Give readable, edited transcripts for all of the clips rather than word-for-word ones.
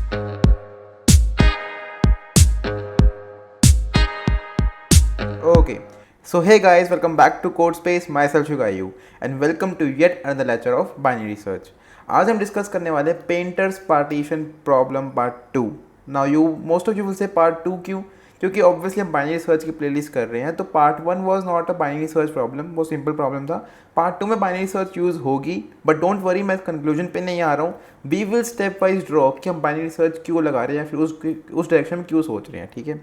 Okay, so hey guys, welcome back to Code Space. Myself Shugayu and welcome to yet another lecture of binary search. आज हम discuss करने वाले painters partition problem part 2. Now you most of you will say part 2 क्यों? क्योंकि obviously हम binary search की playlist कर रहे हैं, तो part 1 was not a binary search problem, वो सिंपल प्रॉब्लम था. पार्ट 2 में बाइनरी सर्च यूज़ होगी, बट डोंट वरी, मैं कंक्लूजन पे नहीं आ रहा हूँ. We will step wise draw कि हम बाइनरी सर्च क्यों लगा रहे हैं या फिर उस डायरेक्शन में क्यों सोच रहे हैं. ठीक है,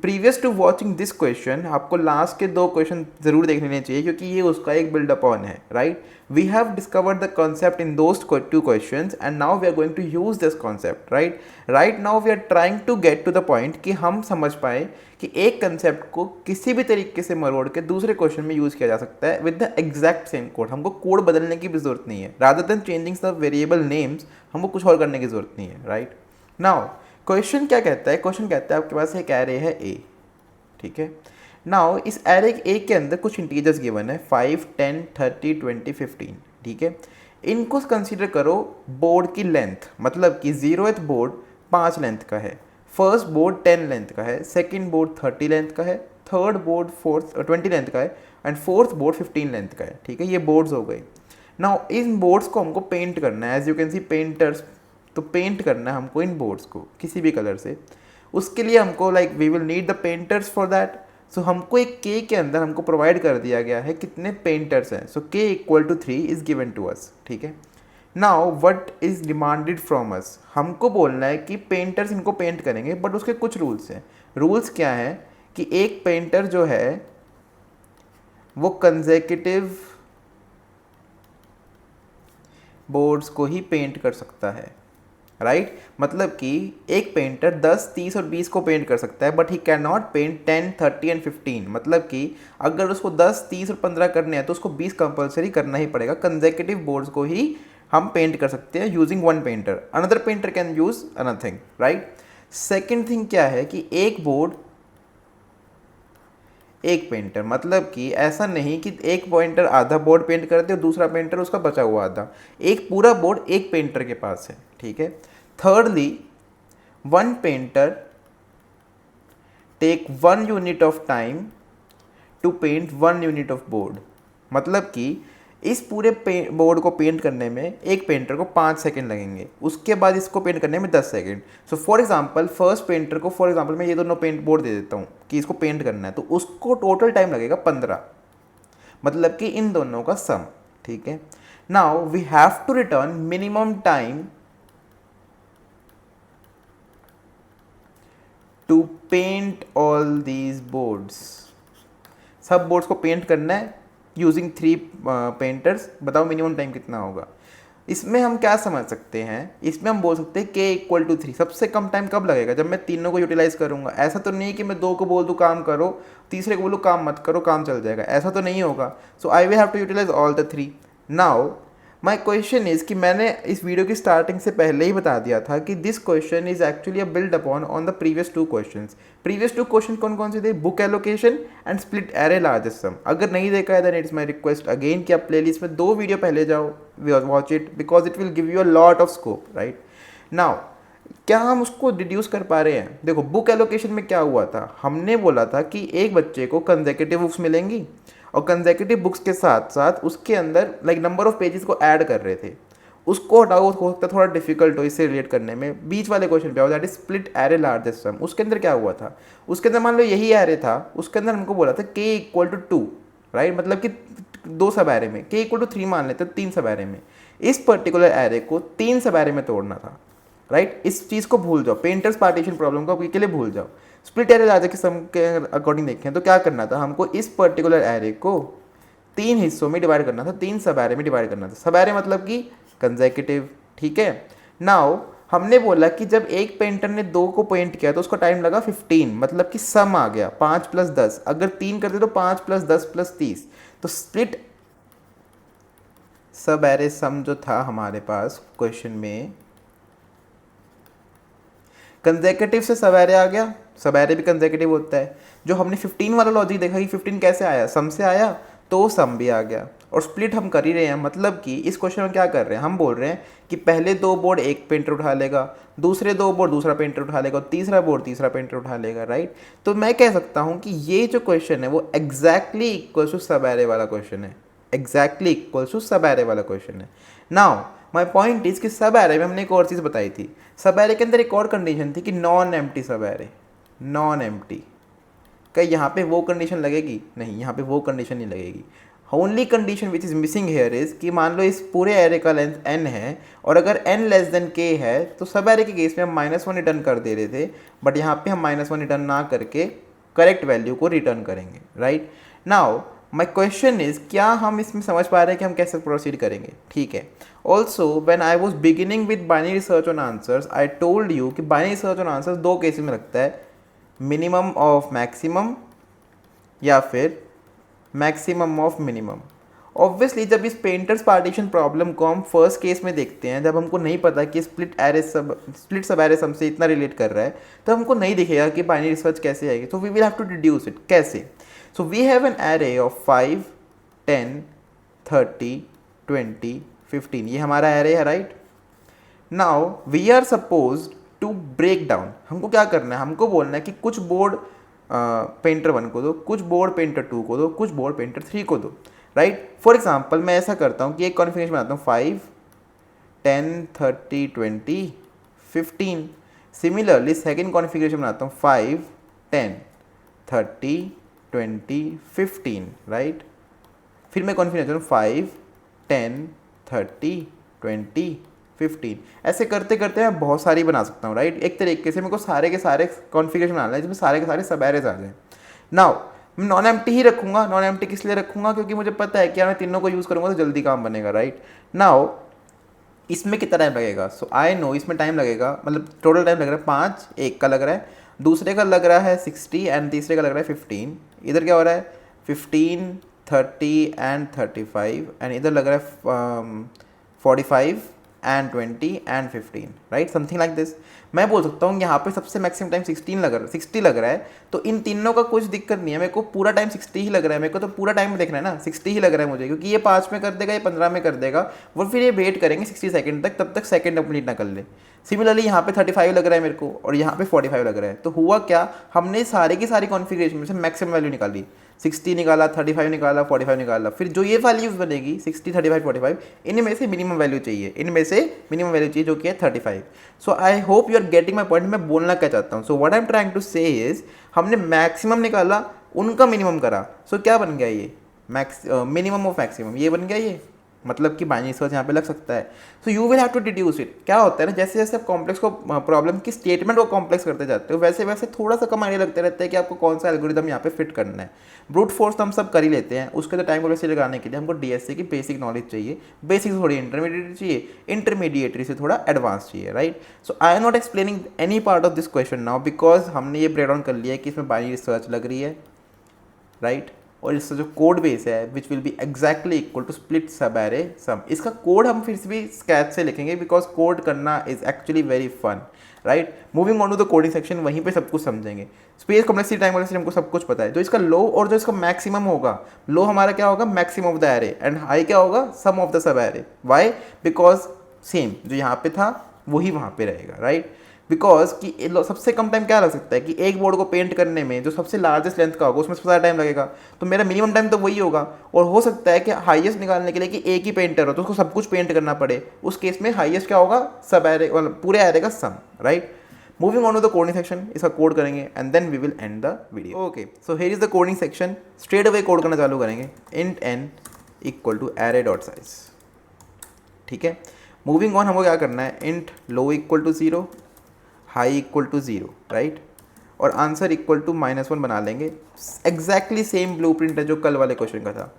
previous to watching this question आपको लास्ट के 2 क्वेश्चन जरूर देख लेने चाहिए, क्योंकि ये उसका एक बिल्डअप ऑन है. Right, we have discovered the concept in those 2 questions and now we are going to use this concept. Right now we are trying to get to the point कि हम समझ पाए कि एक कंसेप्ट को किसी भी तरीके से मरोड़ के दूसरे क्वेश्चन में यूज़ किया जा सकता है with the exact same code. हमको कोड बदलने की भी जरूरत नहीं है. Rather than changing the variable names, हमको कुछ और करने की जरूरत नहीं है. राइट नाउ क्वेश्चन क्या कहता है? क्वेश्चन कहता है आपके पास एक एरे है ए. ठीक है, नाउ इस एरे ए के अंदर कुछ इंटीजर्स गिवन है 5, 10, 30, 20, 15. ठीक है, इनको कंसीडर करो बोर्ड की लेंथ, मतलब कि 0th बोर्ड 5 लेंथ का है, फर्स्ट बोर्ड 10 लेंथ का है, सेकंड बोर्ड 30 लेंथ का है, थर्ड बोर्ड 20 लेंथ का है एंड फोर्थ बोर्ड 15 लेंथ का है. ठीक है, ये बोर्ड्स हो गए. नाउ इन बोर्ड्स को हमको पेंट करना है, as you can see painters. तो पेंट करना है हमको इन बोर्ड्स को किसी भी कलर से. उसके लिए हमको we will need the painters for that. So हमको एक के के अंदर हमको प्रोवाइड कर दिया गया है कितने पेंटर्स हैं. So k equal to 3 is given to us. ठीक है, now what is demanded from us, हमको बोलना है कि पेंटर्स इनको पेंट करेंगे, बट उसके कुछ रूल्स हैं. रूल्स क्या है कि एक पेंटर जो है वो कंसेक्यूटिव बोर्ड्स को ही पेंट कर सकता है. राइट मतलब कि एक पेंटर 10, 30 और 20 को पेंट कर सकता है, but he can not paint 10, 30 and 15. मतलब कि अगर उसको 10, 30 और 15 करने हैं तो उसको 20 कंपलसरी करना ही पड़ेगा. कंसेक्यूटिव बोर्ड्स को ही हम पेंट कर सकते हैं using one painter. Another painter can use another thing. Right, second thing क्या है कि एक बोर्ड एक पेंटर, मतलब कि ऐसा नहीं कि एक पेंटर आधा बोर्ड पेंट करते और दूसरा पेंटर उसका बचा हुआ आधा. एक पूरा बोर्ड एक पेंटर के पास है. ठीक है, thirdly one painter take 1 unit of time to paint 1 unit of board. मतलब कि इस पूरे बोर्ड को पेंट करने में एक पेंटर को 5 सेकेंड लगेंगे, उसके बाद इसको पेंट करने में 10 second. So for example first painter को, फॉर एग्जांपल मैं ये दोनों पेंट बोर्ड दे देता हूँ कि इसको पेंट करना है, तो उसको टोटल टाइम लगेगा 15. मतलब कि इन दोनों का सम. ठीक है, now we have to return minimum time to paint all these boards. सब बोर्ड्स को पेंट करना है यूजिंग 3 पेंटर्स. बताओ मिनिमम टाइम कितना होगा. इसमें हम क्या समझ सकते हैं, इसमें हम बोल सकते हैं के इक्वल टू 3. सबसे कम टाइम कब लगेगा? जब मैं तीनों को यूटिलाइज करूंगा. ऐसा तो नहीं कि मैं 2 को बोल दूँ काम करो, तीसरे को बोलूँ काम मत करो, काम चल जाएगा. ऐसा तो नहीं होगा. So I will have to utilize all the 3. Now my question is कि मैंने इस वीडियो की स्टार्टिंग से पहले ही बता दिया था कि this question is actually a build upon on the previous 2 questions. Previous 2 question कौन कौन से थे? Book allocation and split array largest sum. अगर नहीं देखा है then it's my request again कि आप प्लेलिस्ट में 2 वीडियो पहले जाओ, watch it, because it will give you a lot of scope. Right now क्या हम उसको डिड्यूस कर पा रहे हैं? देखो बुक एलोकेशन में क्या हुआ था, हमने बोला था कि एक बच्चे को कंसेक्यूटिव बुक्स मिलेंगी और कंसेक्यूटिव बुक्स के साथ साथ उसके अंदर नंबर ऑफ पेजेस को ऐड कर रहे थे. उसको हटाओ, हो सकता है थोड़ा डिफिकल्ट हो इससे रिलेट करने में. बीच वाले क्वेश्चन पे आओ, that is split array largest sum. उसके अंदर क्या हुआ था? उसके अंदर मान लो यही एरे था, उसके अंदर हमको बोला था के इक्वल टू 2. राइट मतलब कि 2 सब एरे में, के इक्वल टू 3 मान लेते 3 सब एरे में. इस पर्टिकुलर एरे को 3 सब एरे में तोड़ना था. राइट इस चीज़ को भूल जाओ, पेंटर्स पार्टीशन प्रॉब्लम को के लिए भूल जाओ. स्प्लिट एरे लार्जेस्ट के सम के अकॉर्डिंग देखें तो क्या करना था हमको? इस पर्टिकुलर एरे को 3 हिस्सों में डिवाइड करना था, 3 सब एरे में डिवाइड करना था. सब एरे मतलब कि कंसेक्यूटिव. ठीक है, नाउ हमने बोला कि जब एक पेंटर ने 2 को पेंट किया तो उसका टाइम लगा 15. मतलब कि सम आ गया 5 + 10. अगर 3 करते तो 5 + 10 + 30. तो स्प्लिट सब एरे सम जो था हमारे पास क्वेश्चन में, कंसेक्यूटिव से सब एरे आ गया. सब एरे भी कंसेक्यूटिव होता है. जो हमने 15 वाला लॉजिक देखा कि 15 कैसे आया, सम से आया, तो सम भी आ गया। और स्प्लिट हम कर ही रहे हैं, मतलब कि इस क्वेश्चन में क्या कर रहे हैं, हम बोल रहे हैं कि पहले दो बोर्ड एक पेंटर उठा लेगा, दूसरे दो बोर्ड दूसरा पेंटर उठा लेगा और तीसरा बोर्ड तीसरा पेंटर उठा लेगा, राइट। तो मैं कह सकता हूँ कि ये जो क्वेश्चन है वो एग्जैक्टली इक्वल टू सब एरे वाला क्वेश्चन है, एग्जैक्टली इक्वल टू सब एरे वाला क्वेश्चन है। नाउ माई पॉइंट इज कि सब एरे में हमने एक और चीज़ बताई थी, सब एरे के अंदर एक और कंडीशन थी कि नॉन एम्प्टी सब एरे, नॉन एम्प्टी। क्या यहाँ पे वो कंडीशन लगेगी? नहीं, यहाँ पे वो कंडीशन नहीं लगेगी। Only condition which is missing here is कि मान लो इस पूरे एरे का लेंथ n है और अगर n लेस देन k है तो सब एरे के केस में हम -1 रिटर्न कर दे रहे थे, बट यहाँ पे हम -1 रिटर्न ना करके करेक्ट वैल्यू को रिटर्न करेंगे, right. Now my question is, क्या हम इसमें समझ पा रहे हैं कि हम कैसे प्रोसीड करेंगे? ठीक है। Also when I was beginning with binary search on answers I told you कि बाइनरी सर्च ऑन आंसर्स दो केसेस में लगता है, मिनिमम ऑफ मैक्सिमम या फिर मैक्सिमम ऑफ मिनिमम। ऑब्वियसली जब इस पेंटर्स पार्टीशन प्रॉब्लम को हम फर्स्ट केस में देखते हैं, जब हमको नहीं पता कि स्प्लिट सब एरे सम से इतना रिलेट कर रहा है, तो हमको नहीं दिखेगा कि बाइनरी सर्च कैसे आएगी। तो we will have to deduce it. कैसे? So we have an array of 5, 10, 30, 20, 15, ये हमारा एरे है, right. Now we are suppose to break down. हमको क्या करना है, हमको बोलना है कि कुछ बोर्ड पेंटर 1 को दो, कुछ बोर्ड पेंटर 2 को दो, कुछ बोर्ड पेंटर 3 को दो, राइट। फॉर एग्जाम्पल मैं ऐसा करता हूँ कि एक कॉन्फ़िगरेशन बनाता हूँ 5, 10, 30, 20, 15। सिमिलरली सेकेंड कॉन्फ़िगरेशन बनाता हूँ 5, 10, 30, 20, 15, राइट। फिर मैं कॉन्फ़िगरेशन 5, 10, 30, 20, 15, ऐसे करते करते मैं बहुत सारी बना सकता हूँ, राइट। एक तरीके से मेरे को सारे के सारे कॉन्फ़िगरेशन बनाना है जिसमें सारे के सारे सब एरेज आ जाए। नाउ मैं नॉन एम्प्टी ही रखूँगा। नॉन एम्प्टी किस लिए रखूँगा? क्योंकि मुझे पता है कि मैं तीनों को यूज़ करूँगा तो जल्दी काम बनेगा, राइट। नाउ इसमें कितना टाइम लगेगा? सो आई नो इसमें टाइम लगेगा, मतलब टोटल टाइम लग रहा है 5, एक का लग रहा है, दूसरे का लग रहा है 60 एंड तीसरे का लग रहा है 15। इधर क्या हो रहा है 15, 30 एंड 35 एंड इधर लग रहा है 45 and 20 and 15, right, something like this. मैं बोल सकता हूँ यहाँ पे सबसे मैक्सिमम टाइम 60 लग रहा है, तो इन तीनों का कुछ दिक्कत नहीं है, मेरे को पूरा टाइम 60 ही लग रहा है, मेरे को तो पूरा टाइम देखना है ना, 60 ही लग रहा है मुझे, क्योंकि ये 5 में कर देगा, ये 15 में कर देगा, वो फिर ये वेट करेंगे 60 सेकंड तक, तब तक सेकंड कंप्लीट ना कर ले। सिमिलरली यहाँ पे 35 लग रहा है मेरे को और यहाँ पे 45 लग रहा है, तो हुआ क्या, हमने सारे की सारी कॉन्फ़िगरेशन में से मैक्सिमम वैल्यू निकाली, 60 निकाला, 35 निकाला, 45 निकाला, फिर जो ये वैल्यूज बनेगी 60, 35, 45, इनमें से मिनिमम वैल्यू चाहिए, इनमें से मिनिमम वैल्यू चाहिए जो कि है 35। So I hope you are getting my point. मैं बोलना क्या चाहता हूँ, so what I am trying to say is, हमने मैक्सिमम निकाला, उनका मिनिमम करा, सो क्या बन गया ये मिनिमम ऑफ मैक्सिमम, ये बन गया ये, मतलब कि बाइनरी सर्च यहाँ पे लग सकता है। So you will have to deduce it. क्या होता है ना, जैसे जैसे आप कॉम्प्लेक्स को प्रॉब्लम की स्टेटमेंट को कॉम्प्लेक्स करते जाते हो, वैसे वैसे थोड़ा सा कम आइडिया लगते रहते हैं कि आपको कौन सा एल्गोरिदम यहाँ पे फिट करना है। ब्रूट फोर्स तो हम सब कर ही लेते हैं, उसके तो टाइम कॉम्प्लेक्सिटी लगाने के लिए हमको डीएससी की बेसिक नॉलेज चाहिए, बेसिक से थोड़ी इंटरमीडिएट चाहिए, इंटरमीडिएटरी से थोड़ा एडवांस चाहिए, right. So I am not explaining any part of this question now, because हमने ये ब्रेक डाउन कर लिया है कि इसमें बाइनरी सर्च लग रही है, राइट। और इसका जो कोड बेस है which will be exactly equal to split sub array sum, इसका कोड हम फिर से भी स्केच से लिखेंगे, बिकॉज कोड करना is actually very fun, right. Moving on to the coding section, वहीं पे सब कुछ समझेंगे। स्पेस कॉम्प्लेक्सिटी, टाइम कॉम्प्लेक्सिटी हमको सब कुछ पता है। जो इसका लो और जो इसका मैक्सिमम होगा, लो हमारा क्या होगा, maximum of the array, and high क्या होगा, sum of the sub array. Why? Because same जो यहाँ पे था वही वहाँ पे रहेगा, राइट। बिकॉज कि सबसे कम टाइम क्या लग सकता है कि एक बोर्ड को पेंट करने में जो सबसे लार्जेस्ट लेंथ का होगा उसमें सबसे ज़्यादा टाइम लगेगा, तो मेरा मिनिमम टाइम तो वही होगा। और हो सकता है कि हाईएस्ट निकालने के लिए कि एक ही पेंटर हो तो उसको सब कुछ पेंट करना पड़े, उस केस में हाईएस्ट क्या होगा, सब एरे, पूरे एरे का sum, right. Moving on to the coding section, इसका कोड करेंगे and then we will end the video. Okay, so here is the coding section. Straight away code करना चालू करेंगे। Int n equal to array dot size, ठीक है। Moving on हमको क्या करना है, int low equal to 0, high equal to 0, right, और आंसर इक्वल टू -1 बना लेंगे। एग्जैक्टली सेम ब्लूप्रिंट है जो कल वाले क्वेश्चन का था।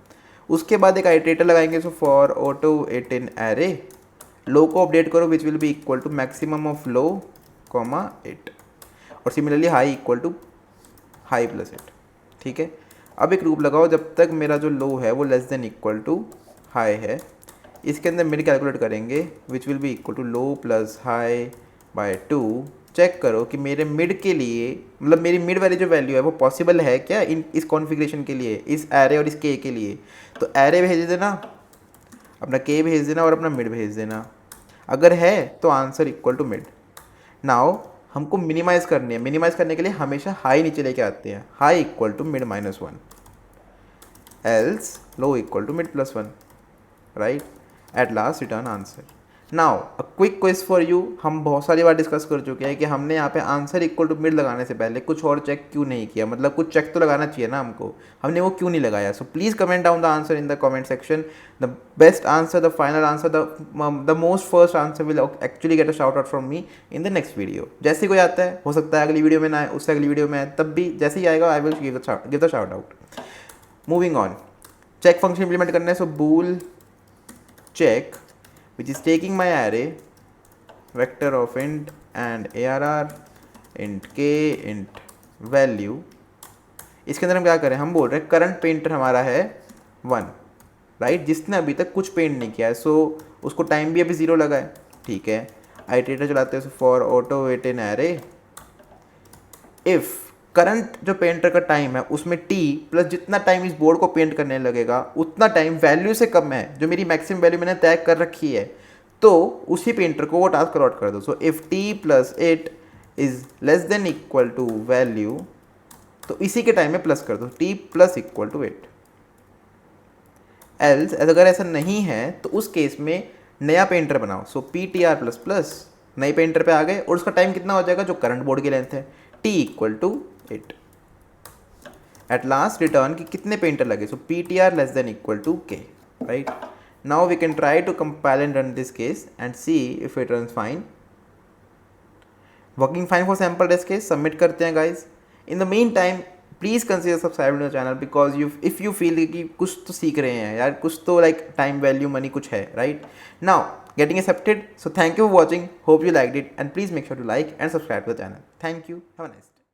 उसके बाद एक आइटरेटर लगाएंगे, so for auto it in array, low को अपडेट करो which will be equal to maximum of low comma 8, और similarly high equal to high plus 8, ठीक है। अब एक लूप लगाओ जब तक मेरा जो लो है वो less than equal to high है। इसके अंदर मेरी कैलकुलेट करेंगे which will be equal to low plus high by 2, check करो कि मेरे मिड के लिए, मतलब मेरी मिड वाली जो वैल्यू है वो पॉसिबल है क्या इस कॉन्फ़िगरेशन के लिए, इस एरे और इस के लिए। तो एरे भेज देना, अपना के भेज देना और अपना मिड भेज देना। अगर है तो answer equal to mid. Now हमको मिनिमाइज़ करनी है, मिनिमाइज़ करने के लिए हमेशा हाई नीचे लेके आते हैं, high equal to mid minus one, else low equal to mid plus one, right. At last return answer. Now a quick question for you, हम बहुत सारी बार डिस्कस कर चुके हैं कि हमने यहाँ पे आंसर इक्वल टू मिड लगाने से पहले कुछ और चेक क्यों नहीं किया, मतलब कुछ चेक तो लगाना चाहिए ना हमको, हमने वो क्यों नहीं लगाया। So please comment down the answer in the comment section, the best answer, the final answer, the most first answer will actually get a shout out from me in the next video. जैसे कोई आता है, हो सकता है अगली video में ना आए, उससे अगली वीडियो में आए, तब भी जैसे ही आएगा I will give the shout out. Moving on, check function implement करना है। सो बूल check which is taking my array vector of int and arr int k int value। इसके अंदर हम क्या करें, हम बोल रहे हैं करंट पेंटर हमारा है 1, राइट, जिसने अभी तक कुछ पेंट नहीं किया है। सो उसको टाइम भी अभी 0 लगा है, ठीक है। आइटरेटर चलाते हैं, for auto weight in array if current जो पेंटर का टाइम है उसमें t प्लस जितना टाइम इस बोर्ड को पेंट करने लगेगा उतना टाइम वैल्यू से कम है, जो मेरी मैक्सिमम वैल्यू मैंने तय कर रखी है, तो उसी पेंटर को वो टास्क अलॉट कर दो। So if t plus 8 is less than equal to value, तो इसी के टाइम में प्लस कर दो, t plus equal to 8। Else अगर ऐसा नहीं है तो उस केस में नया पेंटर बनाओ। सो ptr प्लस प्लस नए पेंटर पे आ गए और उसका टाइम कितना हो जाएगा, जो करंट बोर्ड की लेंथ है, t equal to 8। At last return कि कितने पेंटर लगे, so ptr less than equal to k, right. Now we can try to compile and run this case and see if it runs fine. Working fine for sample test case, submit करते हैं guys. In the mean time please consider subscribe to the channel, because if you feel कि कुछ तो सीख रहे हैं यार, कुछ तो लाइक टाइम वैल्यू मनी कुछ है, right. Now getting accepted, so thank you for watching, hope you liked it and please make sure to like and subscribe to the channel. Thank you, have a nice day.